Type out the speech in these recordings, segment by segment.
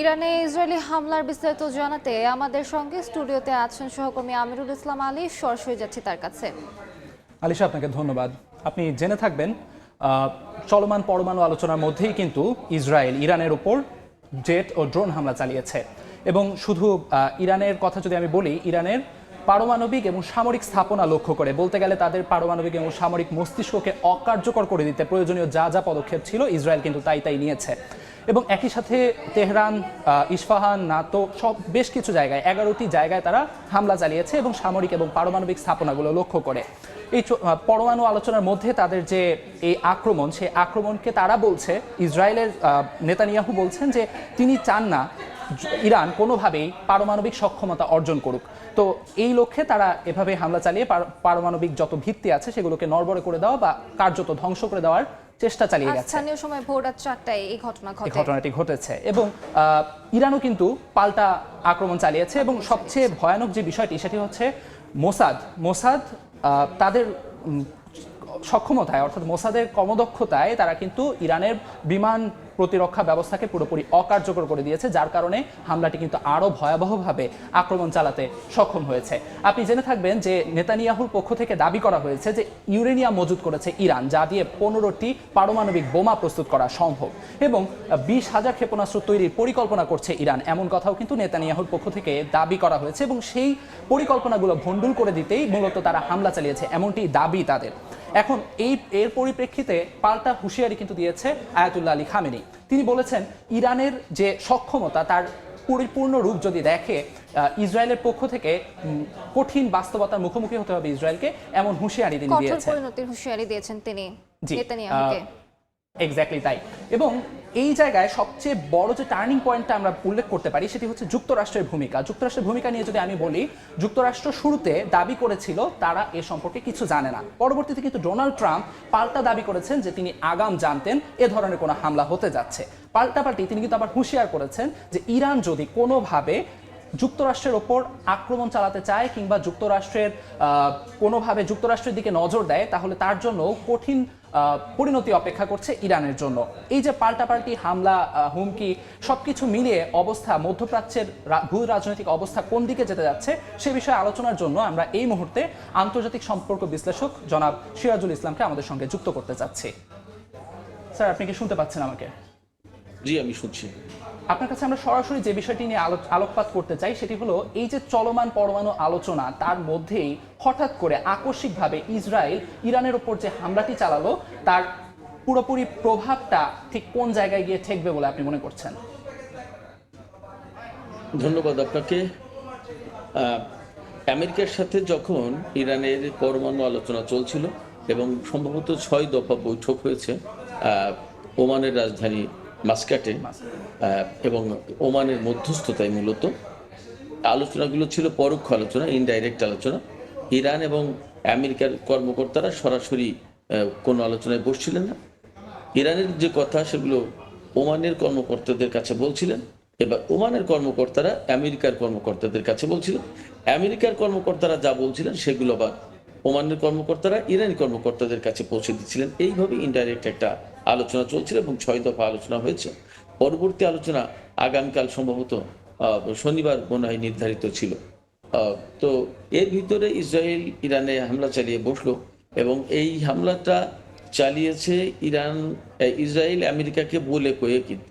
ইরানে ইসরায়েলি হামলার বিস্তারিত জানাতে আমাদের সঙ্গে স্টুডিওতে আছেন সহকর্মী আমিরুল ইসলাম আলী। সরাসরি যাচ্ছি তার কাছে। আলিশা, আপনাকে ধন্যবাদ। আপনি জেনে থাকবেন চলমান পরমাণু আলোচনার মধ্যেই কিন্তু ইসরায়েল ইরানের উপর জেট ও ড্রোন হামলা চালিয়েছে। এবং শুধু ইরানের কথা যদি আমি বলি, ইরানের পারমাণবিক এবং সামরিক স্থাপনা লক্ষ্য করে, বলতে গেলে তাদের পারমাণবিক এবং সামরিক মস্তিষ্ককে অকার্যকর করে দিতে প্রয়োজনীয় যা যা পদক্ষেপ ছিল ইসরায়েল কিন্তু তাই নিয়েছে। এবং একই সাথে তেহরান, ইস্পাহান, নাতো সব বেশ কিছু জায়গায় 11টি জায়গায় তারা হামলা চালিয়েছে এবং সামরিক এবং পারমাণবিক স্থাপনাগুলো লক্ষ্য করে। এই পরমাণু আলোচনার মধ্যে তাদের যে এই আক্রমণ, সেই আক্রমণকে তারা বলছে, ইসরায়েলের নেতানিয়াহু বলছেন যে তিনি চান না ইরান কোনোভাবেই পারমাণবিক সক্ষমতা অর্জন করুক। তো এই লক্ষ্যে তারা এভাবে হামলা চালিয়ে পারমাণবিক যত ভিত্তি আছে সেগুলোকে নড়বড়ে করে দেওয়া বা কার্যত ধ্বংস করে দেওয়ার চেষ্টা চালিয়ে গেছে। স্থানীয় সময় ভোর রাত 4টায় এই ঘটনাটি ঘটেছে এবং ইরানও কিন্তু পাল্টা আক্রমণ চালিয়েছে। এবং সবচেয়ে ভয়ানক যে বিষয়টি সেটি হচ্ছে মোসাদ তাদের সক্ষমতায়, অর্থাৎ মোসাদের কর্মদক্ষতায় তারা কিন্তু ইরানের বিমান প্রতিরক্ষা ব্যবস্থাকে পুরোপুরি অকার্যকর করে দিয়েছে, যার কারণে হামলাটি কিন্তু আরও ভয়াবহভাবে আক্রমণ চালাতে সক্ষম হয়েছে। আপনি জেনে থাকবেন যে নেতানিয়াহুর পক্ষ থেকে দাবি করা হয়েছে যে ইউরেনিয়াম মজুত করেছে ইরান, যা দিয়ে 15টি পারমাণবিক বোমা প্রস্তুত করা সম্ভব, এবং 20,000 ক্ষেপণাস্ত্র তৈরির পরিকল্পনা করছে ইরান, এমন কথাও কিন্তু নেতানিয়াহুর পক্ষ থেকে দাবি করা হয়েছে। এবং সেই পরিকল্পনাগুলো ভণ্ডুল করে দিতেই মূলত তারা হামলা চালিয়েছে, এমনটি দাবি তাদের। এখন এর পরিপ্রেক্ষিতে পাল্টা হুঁশিয়ারি কিন্তু দিয়েছে আয়াতুল্লাহ আলী খামেনি। তিনি বলেছেন ইরানের যে সক্ষমতা তার পরিপূর্ণ রূপ যদি দেখে, ইসরায়েলের পক্ষ থেকে কঠিন বাস্তবতার মুখোমুখি হতে হবে ইসরায়েলকে, এমন হুঁশিয়ারি তিনি দিয়েছেন। কঠোর পরিণতির হুঁশিয়ারি দিয়েছেন তিনি নেতানিয়াহুকে। এক্স্যাক্টলি তাই। এবং এই জায়গায় সবচেয়ে বড় যে টার্নিং পয়েন্টটা আমরা উল্লেখ করতে পারি সেটি হচ্ছে যুক্তরাষ্ট্রের ভূমিকা। যুক্তরাষ্ট্রের ভূমিকা নিয়ে যদি আমি বলি, যুক্তরাষ্ট্র শুরুতে দাবি করেছিল তারা এ সম্পর্কে কিছু জানে না। পরবর্তীতে কিন্তু ডোনাল্ড ট্রাম্প পাল্টা দাবি করেছেন যে তিনি আগাম জানতেন এ ধরনের কোনো হামলা হতে যাচ্ছে। পাল্টাপাল্টি তিনি কিন্তু আবার হুঁশিয়ার করেছেন যে ইরান যদি কোনোভাবে যুক্তরাষ্ট্রের ওপর আক্রমণ চালাতে চায় কিংবা কোনোভাবে যুক্তরাষ্ট্রের দিকে নজর দেয়, তাহলে তার জন্য কঠিন পরিণতি অপেক্ষা করছে ইরানের জন্য। এই যে পাল্টাপাল্টি হামলা, হুমকি, সবকিছু মিলিয়ে অবস্থা, মধ্যপ্রাচ্যের ভূ রাজনৈতিক অবস্থা কোন দিকে যেতে যাচ্ছে সে বিষয়ে আলোচনার জন্য আমরা এই মুহূর্তে আন্তর্জাতিক সম্পর্ক বিশ্লেষক জনাব সিরাজুল ইসলামকে আমাদের সঙ্গে যুক্ত করতে চাচ্ছি। স্যার, আপনি কি শুনতে পাচ্ছেন আমাকে? জি, আমি শুনছি। আপনার কাছে আমরা সরাসরি যে বিষয়টি নিয়ে আলোকপাত করতে চাই সেটি হলো এই যে চলমান পরমাণু আলোচনা, তার মধ্যেই হঠাৎ করে আকস্মিকভাবে ইসরায়েল ইরানের ওপর যে হামলাটি চালালো, তার পুরোপুরি প্রভাবটা ঠিক কোন জায়গায় গিয়ে ঠেকবে বলে আপনি মনে করছেন? ধন্যবাদ আপনাকে। আমেরিকার সাথে যখন ইরানের পরমাণু আলোচনা চলছিল এবং সম্ভবত 6 দফা বৈঠক হয়েছে ওমানের রাজধানী মাস্কাটে, এবং ওমানের মধ্যস্থতায় মূলত আলোচনাগুলো ছিল পরোক্ষ আলোচনা, ইনডাইরেক্ট আলোচনা। ইরান এবং আমেরিকার কর্মকর্তারা সরাসরি কোনো আলোচনায় বসছিলেন না। ইরানের যে কথা সেগুলো ওমানের কর্মকর্তাদের কাছে বলছিলেন, এবার ওমানের কর্মকর্তারা আমেরিকার কর্মকর্তাদের কাছে বলছিলেন। আমেরিকার কর্মকর্তারা যা বলছিলেন সেগুলো আবার ওমানের কর্মকর্তারা ইরানি কর্মকর্তাদের কাছে পৌঁছে দিচ্ছিলেন। এইভাবে ইনডাইরেক্ট একটা আলোচনা চলছিল এবং 6 দফা আলোচনা হয়েছে। পরবর্তী আলোচনা আগামীকাল সম্ভবত শনিবার মনে হয় নির্ধারিত ছিল। তো এর ভিতরে ইসরায়েল ইরানে হামলা চালিয়ে বসলো এবং এই হামলাটা চালিয়েছে ইসরায়েল আমেরিকাকে বলে কয়ে। কিন্তু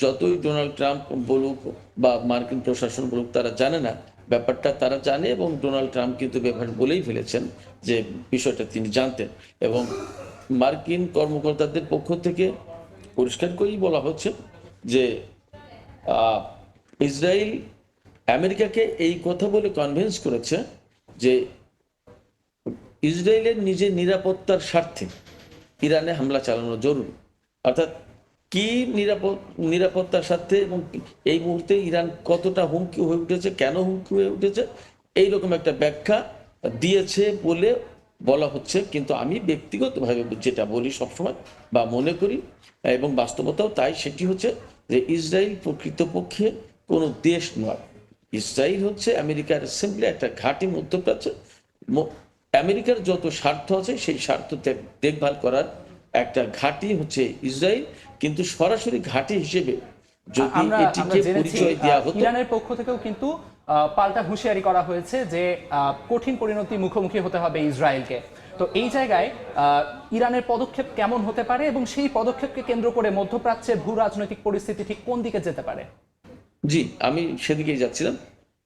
যতই ডোনাল্ড ট্রাম্প বলুক বা মার্কিন প্রশাসন বলুক, তারা জানে না ব্যাপারটা, তারা জানে। এবং ডোনাল্ড ট্রাম্প কিন্তু ব্যাপার বলেই ফেলেছেন যে বিষয়টা তিনি জানতেন, এবং মার্কিন কর্মকর্তাদের পক্ষ থেকে পরিষ্কার করেই বলা হচ্ছে যে ইসরায়েল আমেরিকাকে এই কথা বলে কনভিন্স করেছে যে ইসরায়েলের নিজের নিরাপত্তার স্বার্থে ইরানে হামলা চালানো জরুরি। অর্থাৎ কি নিরাপত্তার স্বার্থে এবং এই মুহূর্তে ইরান কতটা হুমকি হয়ে উঠেছে, কেন হুমকি হয়ে উঠেছে, এইরকম একটা ব্যাখ্যা দিয়েছে বলে বলা হচ্ছে। কিন্তু আমি ব্যক্তিগতভাবে যেটা বলি সবসময় বা মনে করি, এবং বাস্তবতাও তাই, সেটি হচ্ছে যে ইসরায়েল প্রকৃতপক্ষে কোনো দেশ নয়। ইসরায়েল হচ্ছে আমেরিকার সিম্পলি একটা ঘাঁটি মধ্যপ্রাচ্যে। আমেরিকার যত স্বার্থ আছে সেই স্বার্থ দেখভাল করার একটা ঘাঁটি হচ্ছে ইসরায়েল। কিন্তু সরাসরি ঘাঁটি হিসেবে যদি আমরা এটিকে জেনেছি পরিচয় দেওয়া হতো। ইরানের পক্ষ থেকেও কিন্তু পাল্টা হুঁশিয়ারি করা হয়েছে যে কঠিন পরিণতি মুখোমুখি হতে হবে ইসরায়েলকে। তো এই জায়গায় ইরানের পদক্ষেপ কেমন হতে পারে এবং সেই পদক্ষেপকে কেন্দ্র করে মধ্যপ্রাচ্যের ভূ রাজনৈতিক পরিস্থিতি ঠিক কোন দিকে যেতে পারে? জি, আমি সেদিকেই যাচ্ছিলাম।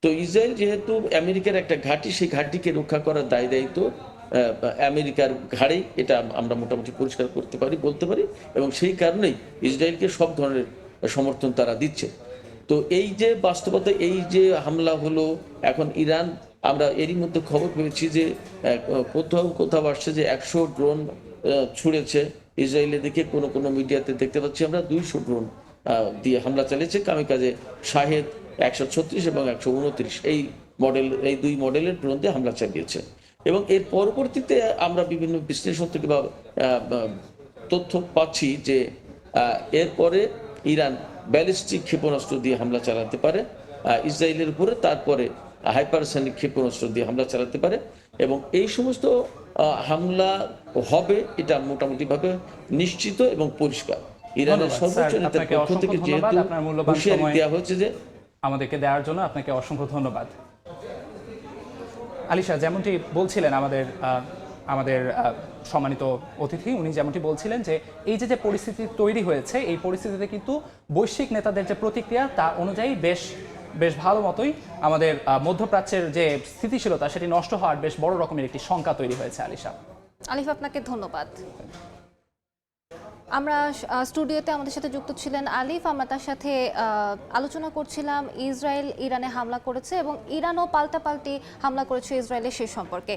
তো ইসরায়েল যেহেতু আমেরিকার একটা ঘাঁটি, সেই ঘাঁটিকে রক্ষা করার দায় দায়িত্ব আমেরিকার ঘাড়েই, এটা আমরা মোটামুটি পরিষ্কার করতে পারি, বলতে পারি। এবং সেই কারণেই ইসরায়েলকে সব ধরনের সমর্থন তারা দিচ্ছে। তো এই যে বাস্তবতা, এই যে হামলা হলো, এখন ইরান, আমরা এরই মধ্যে খবর পেয়েছি যে কোথাও কোথাও আসছে যে 100 ড্রোন ছুড়েছে ইসরায়েলে, দেখে কোনো কোনো মিডিয়াতে দেখতে পাচ্ছি আমরা 200 ড্রোন দিয়ে হামলা চালিয়েছে কামিকাজে শাহেদ 136 এবং 129 এই দুই মডেলের ড্রোন দিয়ে হামলা চালিয়েছে। এবং এর পরবর্তীতে আমরা বিভিন্ন বিশ্লেষণ থেকে বা তথ্য পাচ্ছি যে এরপরে ইরান ব্যালিস্টিক ক্ষেপণাস্ত্র দিয়ে হামলা চালাতে পারে ইসরায়েলের উপরে, তারপরে হাইপারসনিক ক্ষেপণাস্ত্র দিয়ে হামলা চালাতে পারে। এবং এই সমস্ত হামলা হবে, এটা মোটামুটিভাবে নিশ্চিত এবং পরিষ্কার। ইরানের ধন্যবাদ, সর্বোচ্চ স্যার। নেতার আপনাকে পক্ষ থেকে অসংখ্য ধন্যবাদ। যেহেতু আপনার মূল্যবান হুঁশিয়ারি সময় দেওয়া হয়েছে যে আমাদেরকে দেওয়ার জন্য আপনাকে অসংখ্য ধন্যবাদ। আলিশা, যেমনটি বলছিলেন আমাদের সম্মানিত অতিথি, উনি যেমনটি বলছিলেন যে এই যে পরিস্থিতি তৈরি হয়েছে, এই পরিস্থিতিতে কিন্তু বৈশ্বিক নেতাদের যে প্রতিক্রিয়া তা অনুযায়ী বেশ ভালো মতোই আমাদের মধ্যপ্রাচ্যের যে স্থিতিশীলতা সেটি নষ্ট হওয়ার বেশ বড় রকমের একটি শঙ্কা তৈরি হয়েছে। আলিশা, আলিফ, আপনাকে ধন্যবাদ। আমরা স্টুডিওতে আমাদের সাথে যুক্ত ছিলেন আলিফ। আমরা তার সাথে আলোচনা করছিলাম ইসরায়েল ইরানে হামলা করেছে এবং ইরানও পাল্টাপাল্টি হামলা করেছে ইসরায়েলের সে সম্পর্কে।